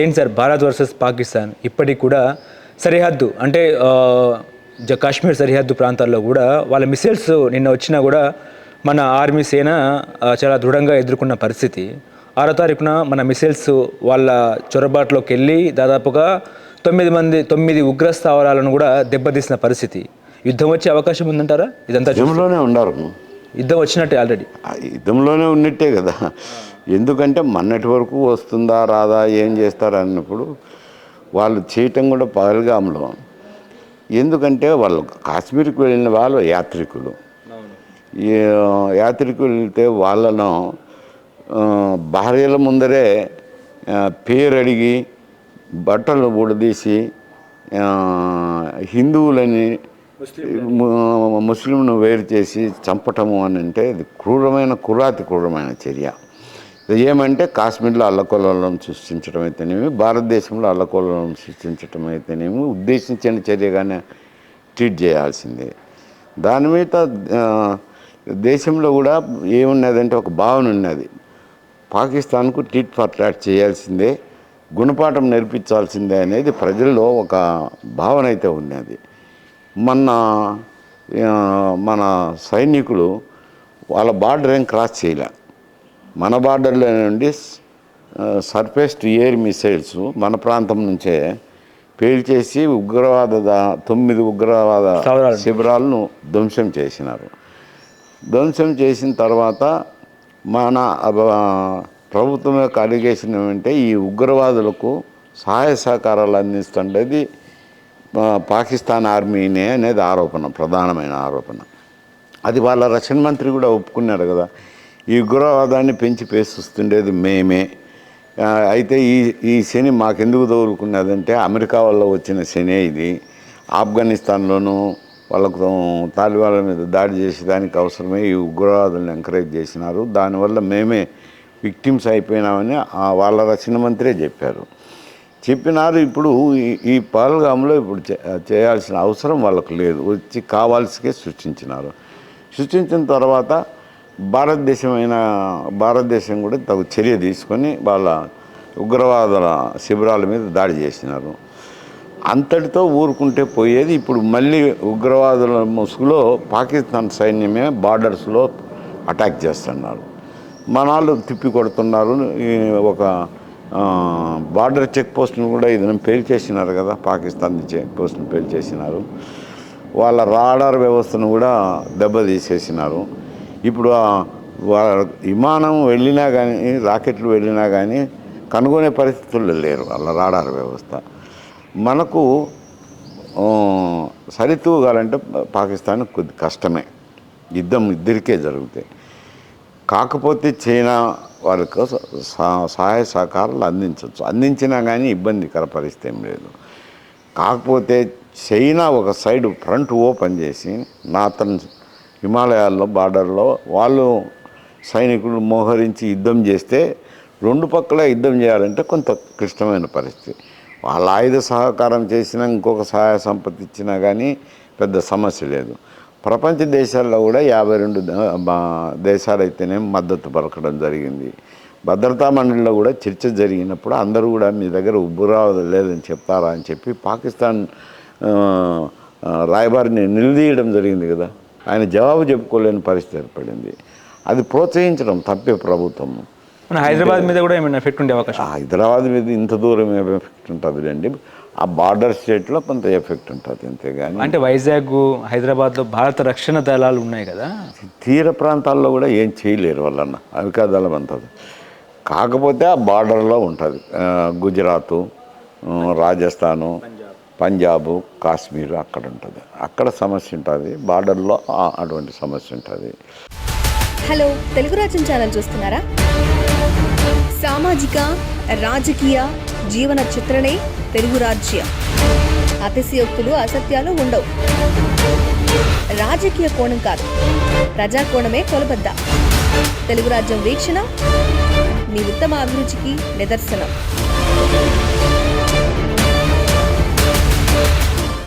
ఏంటి sir Bharat versus Pakistan ఇప్పటికి కూడా సరిహద్దు అంటే కాశ్మీర్ సరిహద్దు ప్రాంతాల్లో కూడా వాళ్ళ మిసైల్స్ నిన్న వచ్చినా కూడా మన ఆర్మీ సేన చాలా దృఢంగా ఎదుర్కొన్న పరిస్థితి. 6వ తారీఖున మన మిసైల్స్ వాళ్ళ చొరబాట్లోకి వెళ్ళి దాదాపుగా 9 ఉగ్ర స్థావరాలను కూడా దెబ్బతీసిన పరిస్థితి. యుద్ధం వచ్చే అవకాశం ఉందంటారా? ఇదంతా యుద్ధంలోనే ఉన్నారు. యుద్ధం వచ్చినట్టే ఆల్రెడీ యుద్ధంలోనే ఉన్నట్టే కదా. ఎందుకంటే మొన్నటి వరకు వస్తుందా రాదా ఏం చేస్తారు అన్నప్పుడు వాళ్ళు చేయటం కూడా పహల్గామ్లో. ఎందుకంటే వాళ్ళు కాశ్మీర్కి వెళ్ళిన వాళ్ళు యాత్రికులు. యాత్రికులు వెళ్తే వాళ్ళను భార్యల ముందరే పేరు అడిగి బట్టలు ఊడదీసి హిందువులని ముస్లింను వేరు చేసి చంపటము అని అంటే ఇది క్రూరమైన చర్య. ఏమంటే కాశ్మీర్లో అల్లకొల్లోలం సృష్టించడం అయితేనేమి, భారతదేశంలో అల్లకొల్లోలం సృష్టించడం అయితేనేమి ఉద్దేశించిన చర్యగానే ట్రీట్ చేయాల్సిందే. దాని మీద దేశంలో కూడా ఏమున్నదంటే ఒక భావన ఉన్నది, పాకిస్తాన్కు టిట్ ఫర్ టాట్ చేయాల్సిందే, గుణపాఠం నేర్పించాల్సిందే అనేది ప్రజల్లో ఒక భావన అయితే ఉన్నది. మన సైనికులు వాళ్ళ బార్డర్ ఏం క్రాస్ చేయలే. మన బార్డర్లో నుండి సర్ఫేస్ టు ఎయిర్ మిసైల్స్ మన ప్రాంతం నుంచే పేల్చేసి 9 ఉగ్రవాద శిబిరాలను ధ్వంసం చేసినారు. ధ్వంసం చేసిన తర్వాత మన ప్రభుత్వం యొక్క అలిగేషన్ ఏమంటే ఈ ఉగ్రవాదులకు సహాయ సహకారాలు అందిస్తుండేది పాకిస్తాన్ ఆర్మీనే అనేది ఆరోపణ, ప్రధానమైన ఆరోపణ. అది వాళ్ళ రక్షణ మంత్రి కూడా ఒప్పుకున్నాడు కదా. ఈ ఉగ్రవాదాన్ని పెంచి పేస్తుండేది మేమే. అయితే ఈ శని మాకెందుకు తగులుకున్నదంటే అమెరికా వల్ల వచ్చిన శనే ఇది. ఆఫ్ఘనిస్తాన్లోనూ వాళ్ళకు తాలిబాన్ల మీద దాడి చేసేదానికి అవసరమే ఈ ఉగ్రవాదులను ఎంకరేజ్ చేసినారు. దానివల్ల మేమే విక్టిమ్స్ అయిపోయినామని వాళ్ళ రక్షణ మంత్రే చెప్పినారు. ఇప్పుడు ఈ పహల్గామ్లో ఇప్పుడు చేయాల్సిన అవసరం వాళ్ళకు లేదు, వచ్చి కావాల్సికే సృష్టించిన తర్వాత భారతదేశం కూడా తగు చర్య తీసుకొని వాళ్ళ ఉగ్రవాదుల శిబిరాల మీద దాడి చేసినారు. అంతటితో ఊరుకుంటే పోయేది. ఇప్పుడు మళ్ళీ ఉగ్రవాదుల ముసుగులో పాకిస్తాన్ సైన్యమే బార్డర్స్లో అటాక్ చేస్తున్నారు. మనాళ్ళు తిప్పి కొడుతున్నారు. ఒక బార్డర్ చెక్ పోస్ట్ను కూడా ఇది పేల్చేసినారు కదా, పాకిస్తాన్ చెక్ పోస్ట్ను పేల్చేసినారు. వాళ్ళ రాడార్ వ్యవస్థను కూడా దెబ్బతీసేసినారు. ఇప్పుడు విమానం వెళ్ళినా కానీ, రాకెట్లు వెళ్ళినా కానీ కనుగొనే పరిస్థితుల్లో లేరు వాళ్ళ రాడార్ వ్యవస్థ. మనకు సరితూగాలంటే పాకిస్తాన్ కొద్ది కష్టమే, యుద్ధం ఇద్దరికే జరుగుతాయి. కాకపోతే చైనా వాళ్ళకు సహాయ సహకారాలు అందించినా కానీ ఇబ్బందికర పరిస్థితి ఏం లేదు. కాకపోతే చైనా ఒక సైడ్ ఫ్రంట్ ఓపెన్ చేసి నార్థన్ హిమాలయాల్లో బార్డర్లో వాళ్ళు సైనికులు మోహరించి యుద్ధం చేస్తే 2 పక్కల యుద్ధం చేయాలంటే కొంత క్లిష్టమైన పరిస్థితి. వాళ్ళ ఆయుధ సహకారం చేసినా, ఇంకొక సహాయ సంపత్తి ఇచ్చినా కానీ పెద్ద సమస్య లేదు. ప్రపంచ దేశాల్లో కూడా 52 దేశాలు అయితేనే మద్దతు పలకడం జరిగింది. భద్రతా మండలిలో కూడా చర్చ జరిగినప్పుడు అందరూ కూడా మీ దగ్గర ఉగ్రవాదం లేదని చెప్తారా అని చెప్పి పాకిస్తాన్ రాయబారిని నిలదీయడం జరిగింది కదా. ఆయన జవాబు చెప్పుకోలేని పరిస్థితి ఏర్పడింది. అది ప్రోత్సహించడం తప్పే ప్రభుత్వం. హైదరాబాద్ మీద కూడా ఏమైనా ఎఫెక్ట్ ఉండే అవకాశం? హైదరాబాద్ మీద ఇంత దూరం ఏమి ఎఫెక్ట్ ఉంటుంది అండి. ఆ బార్డర్ స్టేట్లో కొంత ఎఫెక్ట్ ఉంటుంది అంతేగాని. అంటే వైజాగ్, హైదరాబాద్లో భారత రక్షణ దళాలు ఉన్నాయి కదా, తీర ప్రాంతాల్లో కూడా ఏం చేయలేరు వాళ్ళన్న అవికా దళం అంతది. కాకపోతే ఆ బార్డర్లో ఉంటుంది. గుజరాత్, రాజస్థాను, పంజాబ్, కాశ్మీర్ అక్కడ ఉంటుంది. అక్కడ సమస్య ఉంటుంది, బార్డర్లో అటువంటి సమస్య ఉంటుంది. హలో, తెలుగు రాజ్యం ఛానల్ చూస్తున్నారా? సామాజిక, రాజకీయ, జీవన చిత్రణే తెలుగు రాజ్యం. అతిశయోక్తులు, అసత్యాలు ఉండవు. రాజకీయ కోణం కాదు, ప్రజా కోణమే కొలబద్ద. తెలుగు రాజ్యం వీక్షణ మీ ఉత్తమ అభిరుచికి నిదర్శనం.